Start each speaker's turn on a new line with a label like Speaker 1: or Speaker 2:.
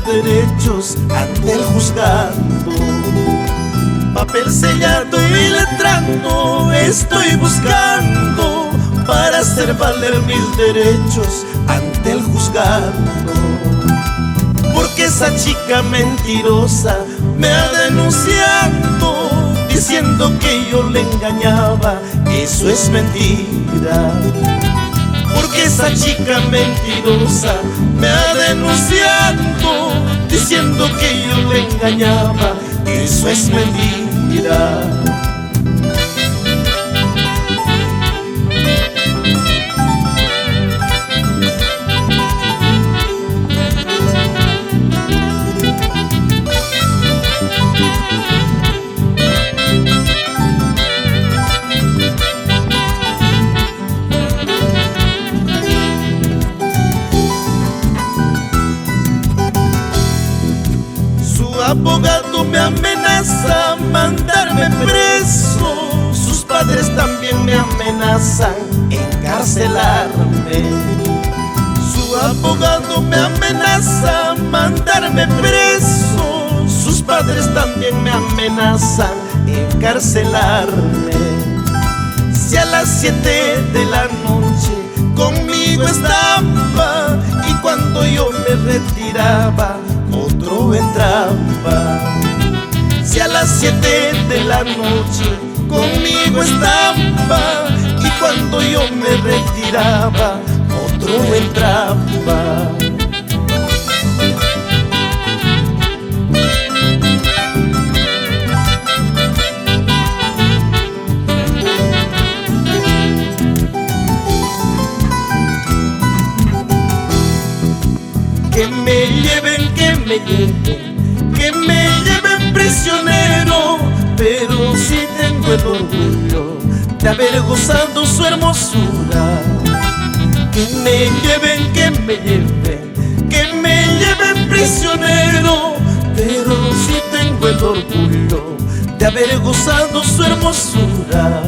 Speaker 1: derechos ante el juzgado. Papel sellado y letrando estoy buscando para hacer valer mis derechos ante el juzgado. Porque esa chica mentirosa me ha denunciado diciendo que yo le engañaba, eso es mentira. Porque esa chica mentirosa me ha denunciado diciendo que yo le engañaba, eso es mentira. Abogado me amenaza mandarme preso, sus padres también me amenazan encarcelarme. Su abogado me amenaza mandarme preso, sus padres también me amenazan encarcelarme. Si a las 7 de la noche conmigo estaba y cuando yo me retiraba otro entraba. Si a las 7 de la noche conmigo estaba y cuando yo me retiraba otro entraba. Que me lleven, que me lleven, que me lleven prisionero, pero si tengo el orgullo de haber gozado su hermosura. Que me lleven, que me lleven, que me lleven prisionero, pero si tengo el orgullo de haber gozado su hermosura.